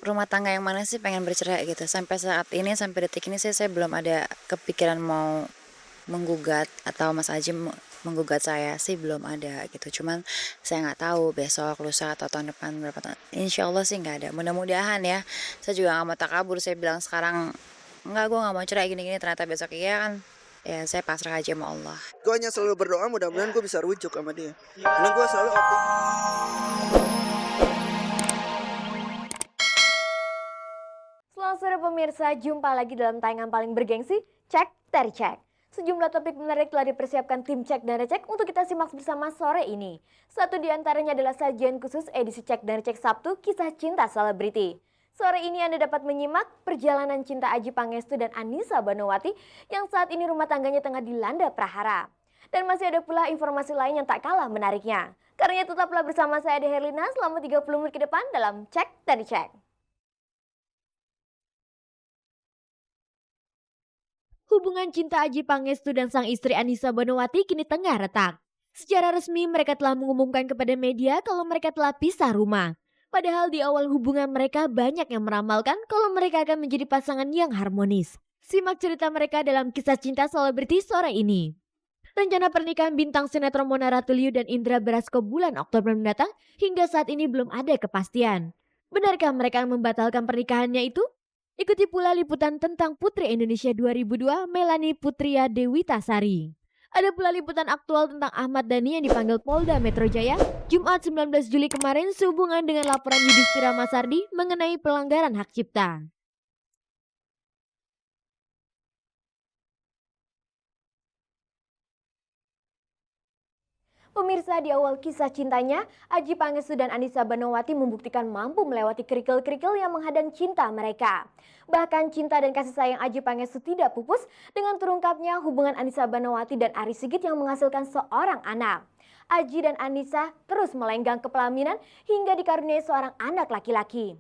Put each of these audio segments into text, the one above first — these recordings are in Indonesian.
rumah tangga yang mana sih pengen bercerai gitu. Sampai saat ini, sampai detik ini sih saya belum ada kepikiran mau menggugat atau Mas Aji menggugat saya sih belum ada gitu. Cuman saya nggak tahu besok, lusa atau tahun depan berapa tahun. Insya Allah sih nggak ada. Mudah-mudahan ya. Saya juga nggak mau takabur. Saya bilang sekarang enggak, gue nggak mau cerai gini-gini. Ternyata besok iya kan. Ya saya pasrah aja sama Allah. Gue hanya selalu berdoa mudah-mudahan gue bisa rujuk sama dia. Karena gue selalu Selamat sore pemirsa, jumpa lagi dalam tayangan paling bergengsi, Cek dari Cek. Sejumlah topik menarik telah dipersiapkan tim Cek dan Recek untuk kita simak bersama sore ini. Satu di antaranya adalah sajian khusus edisi Cek dan Recek Sabtu, kisah cinta selebriti. Sore ini Anda dapat menyimak perjalanan cinta Adjie Pangestu dan Anissa Banowati yang saat ini rumah tangganya tengah dilanda prahara. Dan masih ada pula informasi lain yang tak kalah menariknya. Karena tetaplah bersama saya Ade Herlina selama 30 menit ke depan dalam Cek dan Cek. Hubungan cinta Adjie Pangestu dan sang istri Anissa Banowati kini tengah retak. Secara resmi mereka telah mengumumkan kepada media kalau mereka telah pisah rumah. Padahal di awal hubungan mereka banyak yang meramalkan kalau mereka akan menjadi pasangan yang harmonis. Simak cerita mereka dalam kisah cinta selebriti sore ini. Rencana pernikahan bintang sinetron Mona Ratuliu dan Indra Brasko bulan Oktober mendatang hingga saat ini belum ada kepastian. Benarkah mereka membatalkan pernikahannya itu? Ikuti pula liputan tentang Putri Indonesia 2002 Melanie Putria Dewitasari. Ada pula liputan aktual tentang Ahmad Dhani yang dipanggil Polda Metro Jaya Jumat 19 Juli kemarin sehubungan dengan laporan Yudhistira Masardi mengenai pelanggaran hak cipta. Pemirsa, di awal kisah cintanya, Adjie Pangestu dan Anissa Banowati membuktikan mampu melewati kerikil-kerikil yang menghadang cinta mereka. Bahkan cinta dan kasih sayang Adjie Pangestu tidak pupus dengan terungkapnya hubungan Anissa Banowati dan Ari Sigit yang menghasilkan seorang anak. Adjie dan Anissa terus melenggang ke pelaminan hingga dikaruniai seorang anak laki-laki.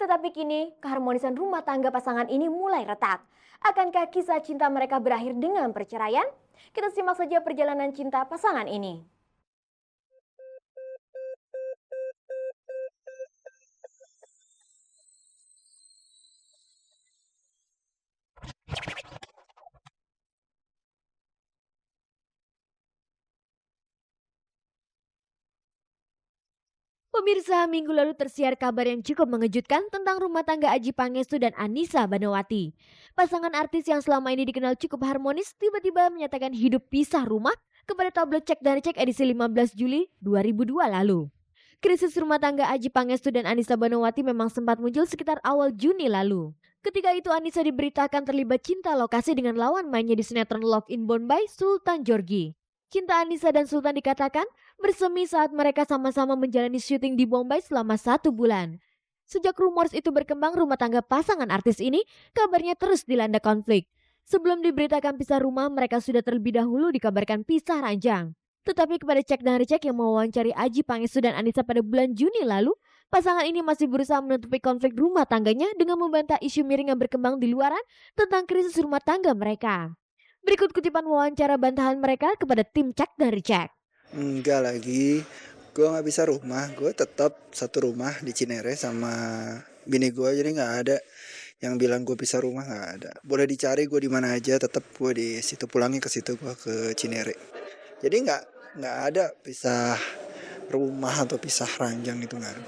Tetapi kini keharmonisan rumah tangga pasangan ini mulai retak. Akankah kisah cinta mereka berakhir dengan perceraian? Kita simak saja perjalanan cinta pasangan ini. Pemirsa, minggu lalu tersiar kabar yang cukup mengejutkan tentang rumah tangga Adjie Pangestu dan Anissa Banowati. Pasangan artis yang selama ini dikenal cukup harmonis tiba-tiba menyatakan hidup pisah rumah kepada tabloid Cek dan Cek edisi 15 Juli 2002 lalu. Krisis rumah tangga Adjie Pangestu dan Anissa Banowati memang sempat muncul sekitar awal Juni lalu. Ketika itu Anissa diberitakan terlibat cinta lokasi dengan lawan mainnya di sinetron Love in Bombay, Sultan Jorgi. Cinta Anissa dan Sultan dikatakan bersemi saat mereka sama-sama menjalani syuting di Bombay selama 1 bulan. Sejak rumors itu berkembang, rumah tangga pasangan artis ini kabarnya terus dilanda konflik. Sebelum diberitakan pisah rumah, mereka sudah terlebih dahulu dikabarkan pisah ranjang. Tetapi kepada Cek dan Recek yang mewawancari Adjie Pangestu dan Anissa pada bulan Juni lalu, pasangan ini masih berusaha menutupi konflik rumah tangganya dengan membantah isu miring yang berkembang di luaran tentang krisis rumah tangga mereka. Berikut kutipan wawancara bantahan mereka kepada tim Cek dan Recek. enggak lagi. Gue nggak bisa rumah. Gue tetap satu rumah di Cinere sama bini gue. Jadi nggak ada yang bilang gue pisah rumah, nggak ada. Boleh dicari gue di mana aja. Tetap gue di situ, pulangnya ke situ, gue ke Cinere. Jadi nggak ada pisah rumah atau pisah ranjang gitu, nggak ada.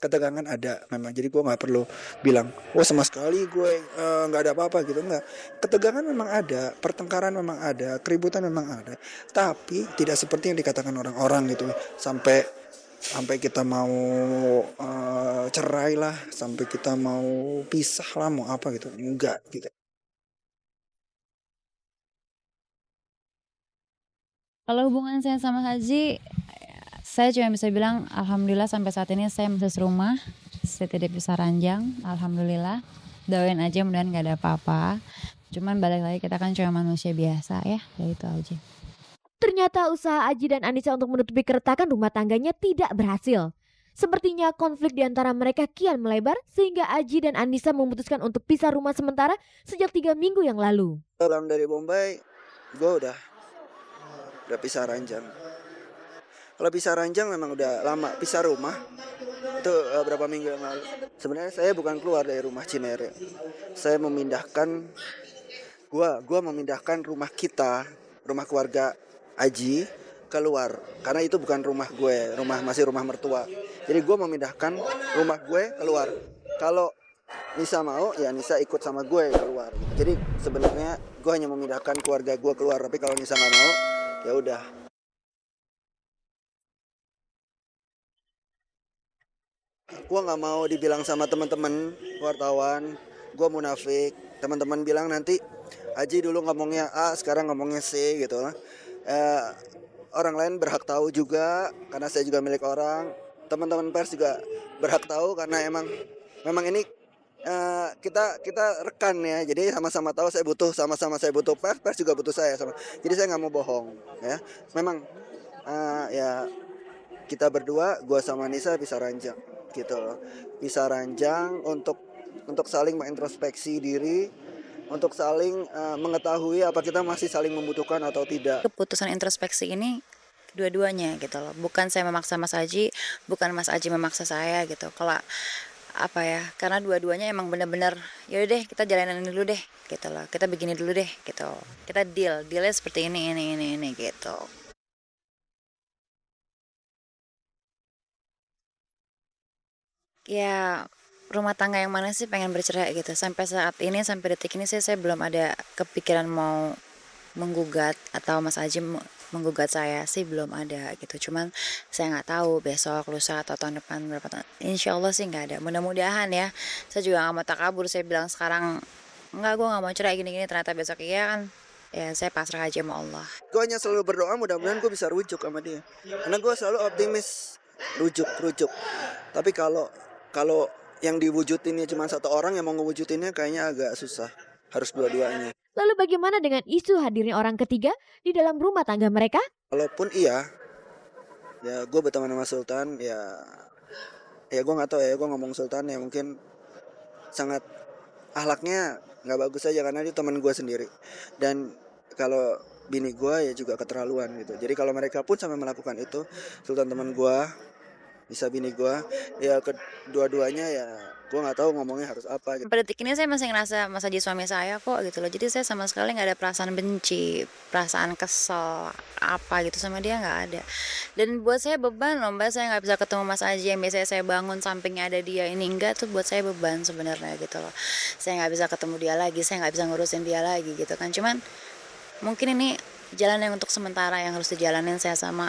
Ketegangan ada memang, jadi gue nggak perlu bilang oh sama sekali gue nggak ada apa-apa gitu, nggak. Ketegangan memang ada, pertengkaran memang ada, keributan memang ada, tapi tidak seperti yang dikatakan orang-orang gitu, sampai kita mau cerai lah, sampai kita mau pisah lah, mau apa gitu, enggak gitu. Kalau hubungan saya sama Haji, saya cuma bisa bilang alhamdulillah sampai saat ini saya masih serumah, saya tidak bisa ranjang, alhamdulillah. Doain aja mudah-mudahan gak ada apa-apa. Cuman balik lagi kita kan cuma manusia biasa ya itu aja. Ternyata usaha Adjie dan Anissa untuk menutupi keretakan rumah tangganya tidak berhasil. Sepertinya konflik di antara mereka kian melebar sehingga Adjie dan Anissa memutuskan untuk pisah rumah sementara sejak 3 minggu yang lalu. Pulang dari Bombay, gue udah pisah ranjang. Kalau pisah ranjang memang udah lama. Pisah rumah itu berapa minggu yang lalu. Sebenarnya saya bukan keluar dari rumah Cinere. Saya memindahkan gua memindahkan rumah kita, rumah keluarga Aji keluar karena itu bukan rumah gue, masih rumah mertua. Jadi gue memindahkan rumah gue keluar. Kalau Nisa mau, ya Nisa ikut sama gue keluar. Jadi sebenarnya gue hanya memindahkan keluarga gue keluar. Tapi kalau Nisa nggak mau, ya udah. Gue nggak mau dibilang sama teman-teman wartawan, gue munafik. Teman-teman bilang nanti Aji dulu ngomongnya A, sekarang ngomongnya C gitu. Orang lain berhak tahu juga karena saya juga milik orang. Teman-teman pers juga berhak tahu karena memang ini kita rekan ya. Jadi sama-sama tahu sama-sama saya butuh pers juga butuh saya sama. Jadi saya nggak mau bohong ya. Memang ya kita berdua, gua sama Nisa bisa ranjang gitu. Bisa ranjang untuk saling mengintrospeksi diri, untuk saling mengetahui apa kita masih saling membutuhkan atau tidak. Keputusan introspeksi ini dua-duanya gitu loh. Bukan saya memaksa Mas Aji, bukan Mas Aji memaksa saya gitu. Kalau apa ya, karena dua-duanya emang benar-benar yaudah deh kita jalanin dulu deh gitu loh. Kita begini dulu deh gitu. Kita dealnya seperti ini gitu. Ya rumah tangga yang mana sih pengen bercerai gitu. Sampai saat ini, sampai detik ini saya belum ada kepikiran mau menggugat atau Mas Aji menggugat saya sih, belum ada gitu. Cuman saya nggak tahu besok, lusa atau tahun depan berapa tahun. Insya Allah sih nggak ada. Mudah-mudahan ya. Saya juga nggak mau takabur. Saya bilang sekarang enggak, gue nggak mau cerai gini-gini. Ternyata besok iya kan. Ya saya pasrah aja sama Allah. Gue hanya selalu berdoa mudah-mudahan gue bisa rujuk sama dia. Karena gue selalu optimis rujuk. Tapi kalau yang diwujudinnya cuma satu orang, yang mau ngewujudinnya kayaknya agak susah. Harus dua-duanya. Lalu bagaimana dengan isu hadirnya orang ketiga di dalam rumah tangga mereka? Walaupun iya, ya gue berteman sama Sultan, ya gue nggak tahu ya, gue ngomong Sultan ya mungkin sangat akhlaknya nggak bagus aja karena dia teman gue sendiri. Dan kalau bini gue ya juga keterlaluan gitu. Jadi kalau mereka pun sampai melakukan itu, Sultan teman gue, bisa bini gue, ya kedua-duanya ya gue nggak tahu ngomongnya harus apa gitu. Pada detik ini saya masih ngerasa Mas Aji suami saya kok gitu loh. Jadi saya sama sekali nggak ada perasaan benci, perasaan kesel apa gitu sama dia, nggak ada. Dan buat saya beban loh Mbak, saya nggak bisa ketemu Mas Aji yang biasanya saya bangun sampingnya ada dia, ini enggak, tuh buat saya beban sebenarnya gitu loh. Saya nggak bisa ketemu dia lagi, saya nggak bisa ngurusin dia lagi gitu kan. Cuman mungkin ini jalan yang untuk sementara yang harus dijalanin saya sama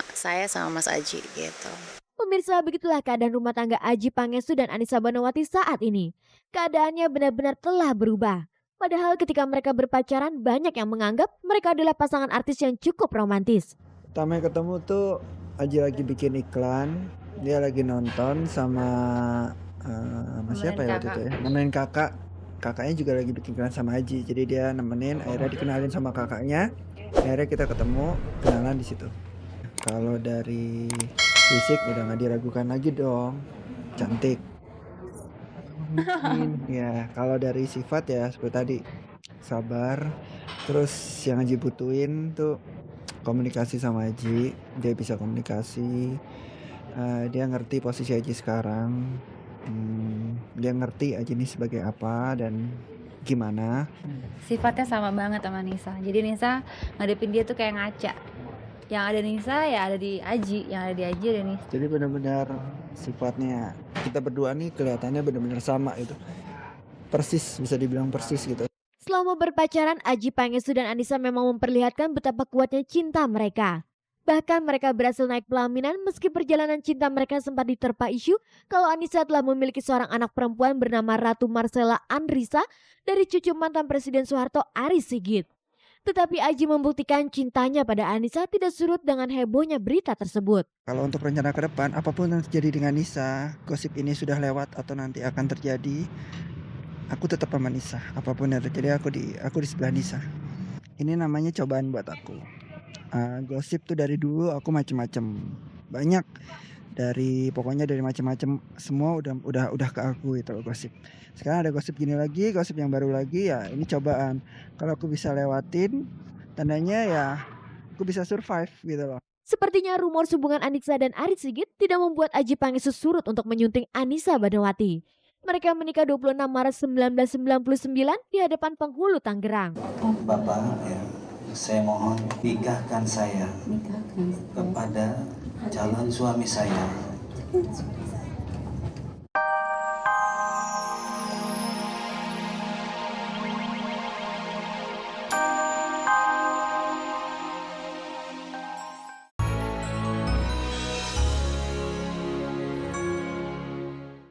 Mas Aji gitu. Pemirsa, begitulah keadaan rumah tangga Aji Pangestu dan Anissa Banowati saat ini. Keadaannya benar-benar telah berubah. Padahal ketika mereka berpacaran, banyak yang menganggap mereka adalah pasangan artis yang cukup romantis. Pertama ketemu tuh Aji lagi bikin iklan, dia lagi nonton sama siapa ya waktu itu ya, nemenin kakaknya juga lagi bikin iklan sama Aji, jadi dia nemenin, akhirnya dikenalin sama kakaknya, akhirnya kita ketemu, kenalan di situ. Kalau dari fisik udah nggak diragukan lagi dong, cantik. Ya kalau dari sifat ya seperti tadi, sabar. Terus yang Aji butuhin tuh komunikasi sama Aji, dia bisa komunikasi, dia ngerti posisi Aji sekarang, dia ngerti Aji ini sebagai apa dan gimana. Sifatnya sama banget sama Nisa. Jadi Nisa ngadepin dia tuh kayak ngaca. Yang ada Nisa ya ada di Aji, yang ada di Aji ada Nisa. Jadi benar-benar sifatnya kita berdua nih kelihatannya benar-benar sama itu, persis, bisa dibilang persis gitu. Selama berpacaran, Aji Pangestu dan Anissa memang memperlihatkan betapa kuatnya cinta mereka. Bahkan mereka berhasil naik pelaminan meski perjalanan cinta mereka sempat diterpa isu kalau Anissa telah memiliki seorang anak perempuan bernama Ratu Marcella Andrisa dari cucu mantan Presiden Soeharto Aris Sigit. Tetapi Aji membuktikan cintanya pada Anissa tidak surut dengan hebohnya berita tersebut. Kalau untuk rencana ke depan, apapun yang terjadi dengan Nisa, gosip ini sudah lewat atau nanti akan terjadi, aku tetap sama Nisa. Apapun yang terjadi, aku di sebelah Nisa. Ini namanya cobaan buat aku. Gosip tuh dari dulu aku macem-macem, banyak, pokoknya dari macem-macem semua udah ke aku itu gosip. Sekarang ada gosip gini lagi, gosip yang baru lagi, ya ini cobaan. Kalau aku bisa lewatin, tandanya ya aku bisa survive gitu loh. Sepertinya rumor hubungan Anissa dan Arie Sigit tidak membuat Adjie Pangestu surut untuk menyunting Anissa Banawati. Mereka menikah 26 Maret 1999 di hadapan penghulu Tangerang. Bapak, ya, saya mohon nikahkan saya kepada calon suami saya